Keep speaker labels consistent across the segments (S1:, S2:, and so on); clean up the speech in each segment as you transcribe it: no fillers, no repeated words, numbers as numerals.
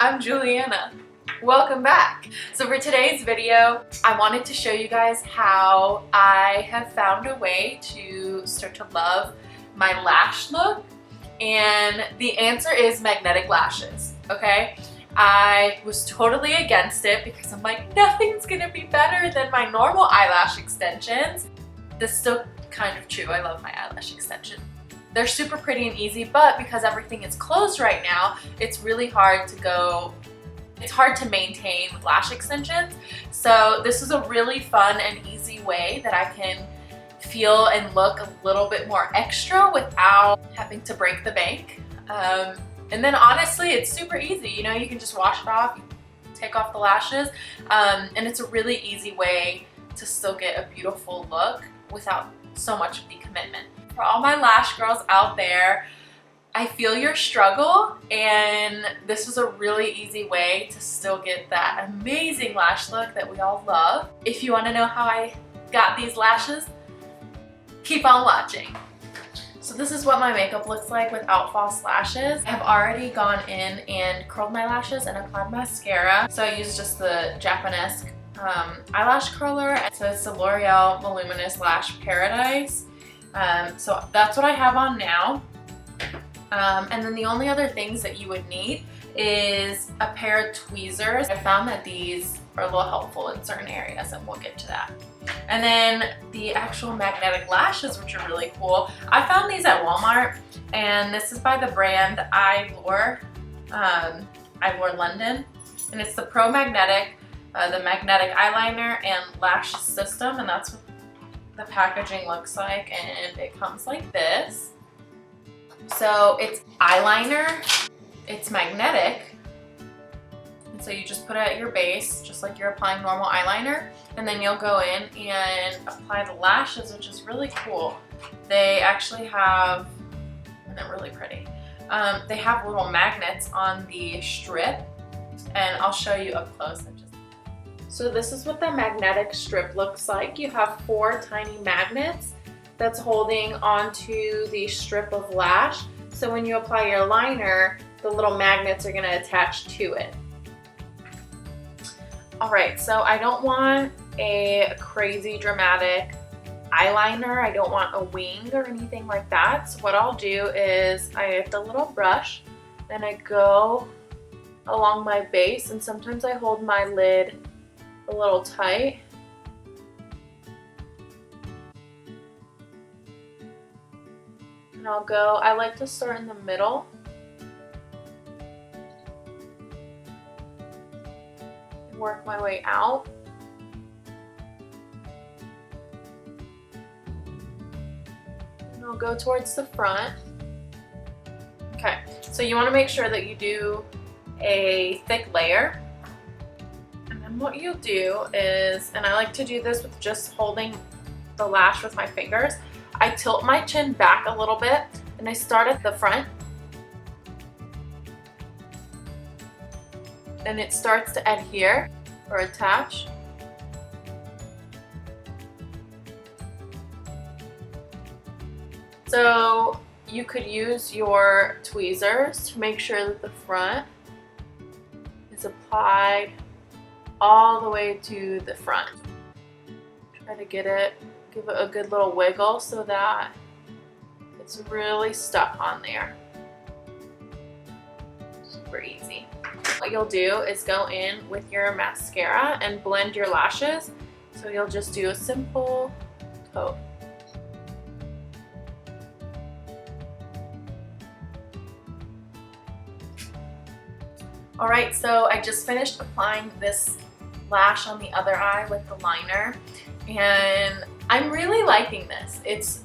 S1: I'm Juliana. Welcome back. So for today's video, I wanted to show you guys how I have found a way to start to love my lash look, and the answer is magnetic lashes, okay? I was totally against it because I'm like, nothing's gonna be better than my normal eyelash extensions. This is still kind of true. I love my eyelash extensions. They're super pretty and easy, but because everything is closed right now, it's really hard to maintain with lash extensions. So this is a really fun and easy way that I can feel and look a little bit more extra without having to break the bank. And then honestly, it's super easy. You know, you can just wash it off, take off the lashes, and it's a really easy way to still get a beautiful look without so much of the commitment. For all my lash girls out there, I feel your struggle, and this is a really easy way to still get that amazing lash look that we all love. If you want to know how I got these lashes, keep on watching. So this is what my makeup looks like without false lashes. I've already gone in and curled my lashes and applied mascara. So I use just the Japonesque eyelash curler. So it's the L'Oreal Voluminous Lash Paradise. So that's what I have on now. And then the only other things that you would need is a pair of tweezers. I found that these are a little helpful in certain areas, and we'll get to that. And then the actual magnetic lashes, which are really cool. I found these at Walmart, and this is by the brand Eyelure London, and it's the Pro Magnetic, the magnetic eyeliner and lash system, and that's what the packaging looks like, and it comes like this. So it's eyeliner, it's magnetic, and so you just put it at your base just like you're applying normal eyeliner, and then you'll go in and apply the lashes, which is really cool. They actually have, and they're really pretty, they have little magnets on the strip, and I'll show you up close. So this is what the magnetic strip looks like. You have 4 tiny magnets that's holding onto the strip of lash. So when you apply your liner, the little magnets are gonna attach to it. All right, so I don't want a crazy dramatic eyeliner. I don't want a wing or anything like that. So what I'll do is I have the little brush, and I go along my base, and sometimes I hold my lid a little tight. And I'll go, I like to start in the middle and work my way out. And I'll go towards the front. Okay, so you want to make sure that you do a thick layer. And what you'll do is, and I like to do this with just holding the lash with my fingers, I tilt my chin back a little bit, and I start at the front, and it starts to adhere or attach. So you could use your tweezers to make sure that the front is applied all the way to the front. Try to get it, give it a good little wiggle so that it's really stuck on there. Super easy. What you'll do is go in with your mascara and blend your lashes. So you'll just do a simple toe. All right, so I just finished applying this lash on the other eye with the liner, and I'm really liking this. It's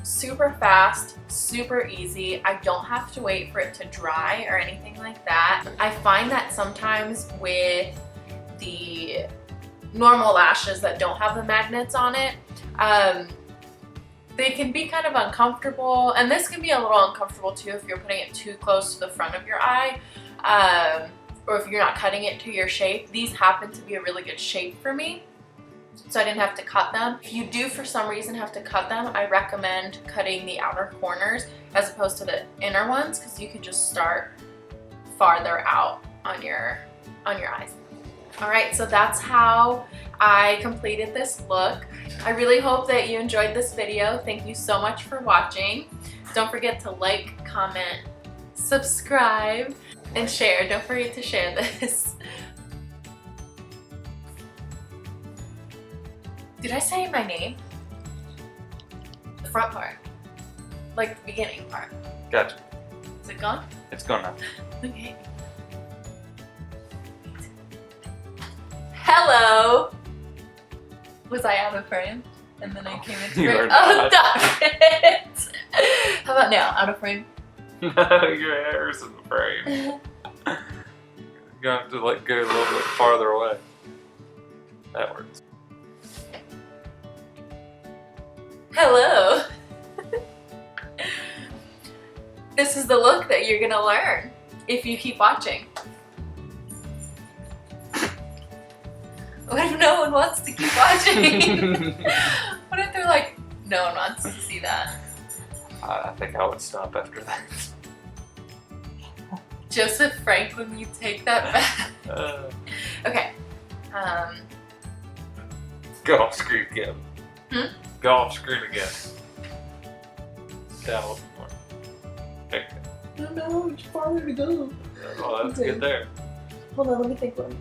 S1: super fast, super easy. I don't have to wait for it to dry or anything like that. I find that sometimes with the normal lashes that don't have the magnets on it, they can be kind of uncomfortable, and this can be a little uncomfortable too if you're putting it too close to the front of your eye. Or if you're not cutting it to your shape. These happen to be a really good shape for me, so I didn't have to cut them. If you do for some reason have to cut them, I recommend cutting the outer corners as opposed to the inner ones, because you can just start farther out on your eyes. All right, so that's how I completed this look. I really hope that you enjoyed this video. Thank you so much for watching. Don't forget to like, comment, subscribe, and share. Don't forget to share this. Did I say my name? The front part. Like the beginning part.
S2: Gotcha.
S1: Is it gone?
S2: It's gone now.
S1: Okay. Hello! Was I out of frame? And then I came into frame? Oh, stop it! How about now? Out of frame?
S2: No, your hair's in the frame. You have to like go a little bit farther away. That works.
S1: Hello! This is the look that you're gonna learn if you keep watching. What if no one wants to keep watching? What if they're like, no one wants to see that?
S2: I think I would stop after that.
S1: Joseph Franklin, you take that back. Okay.
S2: Go off screen again.
S1: Hmm?
S2: Go off screen again. Down a little more. Okay.
S1: No, it's farther to go.
S2: Oh, that's good there.
S1: Hold on, let me think what I'm